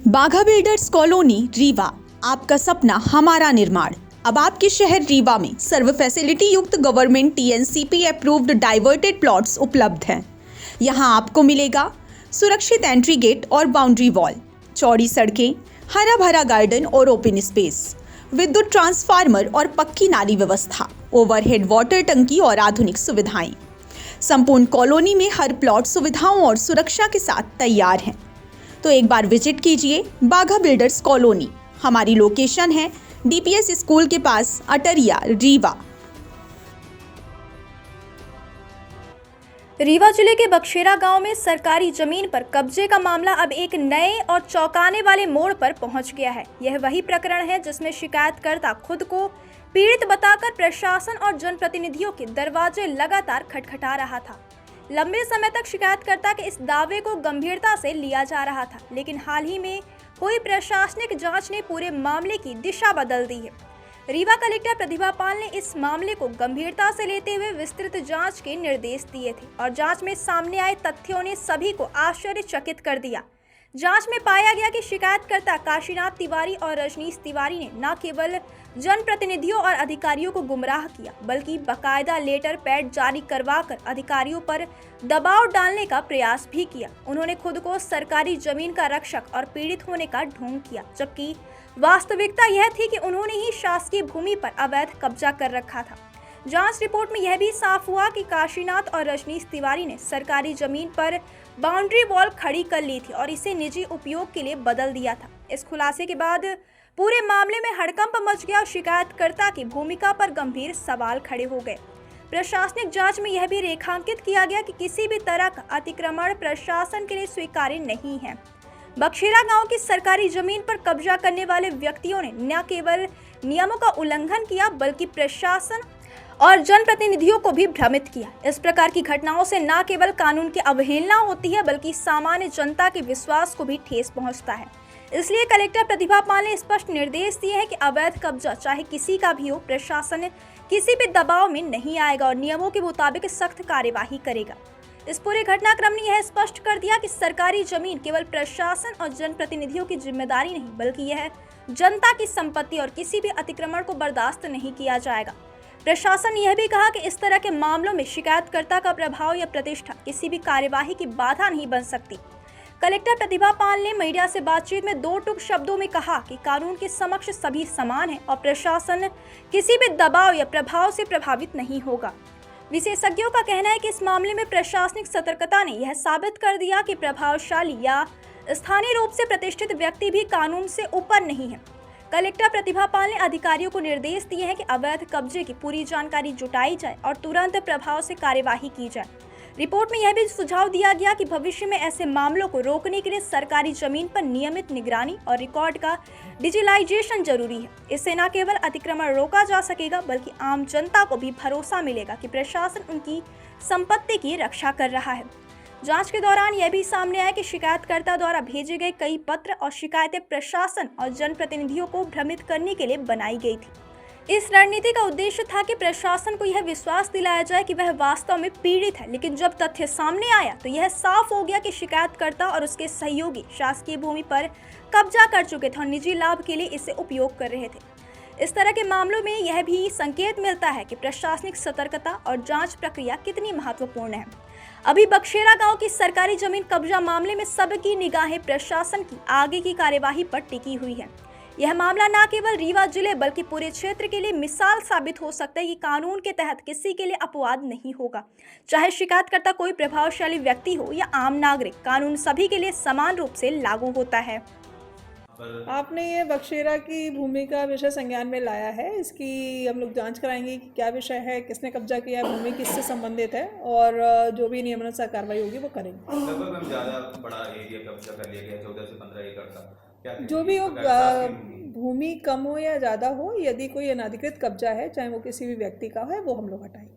बाघा builders colony Rewa, आपका सपना हमारा निर्माण। अब आपके शहर रीवा में सर्व फैसिलिटी युक्त government TNCP approved diverted plots उपलब्ध हैं। यहां आपको मिलेगा सुरक्षित एंट्री गेट और बाउंड्री वॉल, चौड़ी सड़कें, हरा भरा गार्डन और ओपन स्पेस, विद्युत ट्रांसफार्मर और पक्की नाली व्यवस्था, ओवरहेड वाटर टंकी और आधुनिक सुविधाएं। संपूर्ण कॉलोनी में हर प्लॉट सुविधाओं और सुरक्षा के साथ तैयार है। तो एक बार विजिट कीजिए बाघा बिल्डर्स कॉलोनी। हमारी लोकेशन है डीपीएस स्कूल के पास, अटरिया, रीवा। रीवा जिले के बक्शेरा गांव में सरकारी जमीन पर कब्जे का मामला अब एक नए और चौंकाने वाले मोड़ पर पहुंच गया है। यह वही प्रकरण है जिसमें शिकायतकर्ता खुद को पीड़ित बताकर प्रशासन और जनप्रतिनिधियों के दरवाजे लगातार खटखटा रहा था। लंबे समय तक शिकायतकर्ता के इस दावे को गंभीरता से लिया जा रहा था, लेकिन हाल ही में हुई प्रशासनिक जांच ने पूरे मामले की दिशा बदल दी है। रीवा कलेक्टर प्रतिभा पाल ने इस मामले को गंभीरता से लेते हुए विस्तृत जांच के निर्देश दिए थे और जांच में सामने आए तथ्यों ने सभी को आश्चर्यचकित कर दिया। जांच में पाया गया कि शिकायतकर्ता काशीनाथ तिवारी और रजनीश तिवारी ने न केवल जनप्रतिनिधियों और अधिकारियों को गुमराह किया, बल्कि बकायदा लेटर पैड जारी करवाकर अधिकारियों पर दबाव डालने का प्रयास भी किया। उन्होंने खुद को सरकारी जमीन का रक्षक और पीड़ित होने का ढोंग किया, जबकि वास्तविकता यह थी कि उन्होंने ही शासकीय भूमि पर अवैध कब्जा कर रखा था। जांच रिपोर्ट में यह भी साफ हुआ कि काशीनाथ और रजनीश तिवारी ने सरकारी जमीन पर बाउंड्री वॉल खड़ी कर ली थी और इसे निजी उपयोग के लिए बदल दिया था। इस खुलासे के बाद पूरे मामले में हड़कंप मच गया और शिकायतकर्ता की भूमिका पर गंभीर सवाल खड़े हो गए। प्रशासनिक जांच में यह भी रेखांकित किया गया कि किसी भी तरह का अतिक्रमण प्रशासन के लिए स्वीकार्य नहीं है। बक्शेरा गांव की सरकारी जमीन पर कब्जा करने वाले व्यक्तियों ने न केवल नियमों का उल्लंघन किया, बल्कि प्रशासन और जनप्रतिनिधियों को भी भ्रमित किया। इस प्रकार की घटनाओं से न केवल कानून की अवहेलना होती है, बल्कि सामान्य जनता के विश्वास को भी ठेस पहुंचता है। इसलिए कलेक्टर प्रतिभा पाल ने स्पष्ट निर्देश दिए हैं कि अवैध कब्जा चाहे किसी का भी हो, प्रशासन किसी भी दबाव में नहीं आएगा और नियमों के मुताबिक सख्त कार्यवाही करेगा। इस पूरे घटनाक्रम ने यह स्पष्ट कर दिया कि सरकारी जमीन केवल प्रशासन और जनप्रतिनिधियों की जिम्मेदारी नहीं, बल्कि यह जनता की संपत्ति और किसी भी अतिक्रमण को बर्दाश्त नहीं किया जाएगा। प्रशासन ने यह भी कहा कि इस तरह के मामलों में शिकायतकर्ता का प्रभाव या प्रतिष्ठा किसी भी कार्यवाही की बाधा नहीं बन सकती। कलेक्टर प्रतिभा पाल ने मीडिया से बातचीत में दो टूक शब्दों में कहा कि कानून के समक्ष सभी समान हैं और प्रशासन किसी भी दबाव या प्रभाव से प्रभावित नहीं होगा। विशेषज्ञों का कहना है कि इस मामले में प्रशासनिक सतर्कता ने यह साबित कर दिया कि प्रभावशाली या स्थानीय रूप से प्रतिष्ठित व्यक्ति भी कानून से ऊपर नहीं है। कलेक्टर प्रतिभा पाल ने अधिकारियों को निर्देश दिए हैं कि अवैध कब्जे की पूरी जानकारी जुटाई जाए और तुरंत प्रभाव से कार्यवाही की जाए। रिपोर्ट में यह भी सुझाव दिया गया कि भविष्य में ऐसे मामलों को रोकने के लिए सरकारी जमीन पर नियमित निगरानी और रिकॉर्ड का डिजिटलाइजेशन जरूरी है। इससे न केवल अतिक्रमण रोका जा सकेगा, बल्कि आम जनता को भी भरोसा मिलेगा कि प्रशासन उनकी संपत्ति की रक्षा कर रहा है। जांच के दौरान यह भी सामने आया कि शिकायतकर्ता द्वारा भेजे गए कई पत्र और शिकायतें प्रशासन और जनप्रतिनिधियों को भ्रमित करने के लिए बनाई गई थी। इस रणनीति का उद्देश्य था कि प्रशासन को यह विश्वास दिलाया जाए कि वह वास्तव में पीड़ित है, लेकिन जब तथ्य सामने आया तो यह साफ हो गया कि शिकायतकर्ता और उसके सहयोगी शासकीय भूमि पर कब्जा कर चुके थे और निजी लाभ के लिए इसे उपयोग कर रहे थे। इस तरह के मामलों में यह भी संकेत मिलता है कि प्रशासनिक सतर्कता और जांच प्रक्रिया कितनी महत्वपूर्ण है। अभी बक्शेरा गांव की सरकारी जमीन कब्जा मामले में सबकी निगाहें प्रशासन की आगे की कार्यवाही पर टिकी हुई है। यह मामला न केवल रीवा जिले बल्कि पूरे क्षेत्र के लिए मिसाल साबित हो सकता है कि कानून के तहत किसी के लिए अपवाद नहीं होगा। चाहे शिकायतकर्ता कोई प्रभावशाली व्यक्ति हो या आम नागरिक, कानून सभी के लिए समान रूप से लागू होता है। आपने ये बक्शेरा की भूमि का विषय संज्ञान में लाया है। इसकी हम लोग जांच कराएंगे कि क्या विषय है, किसने कब्जा किया है, भूमि किससे संबंधित है और जो भी नियमानुसार कार्रवाई होगी वो करेंगे। लगभग ज़्यादा बड़ा एरिया कब्जा कर लिया गया, 14 से 15 एकड़ का। जो भी हो, भूमि कम हो या ज़्यादा हो, यदि कोई अनधिकृत कब्जा है, चाहे वो किसी भी व्यक्ति का है, वो हम लोग हटाएंगे।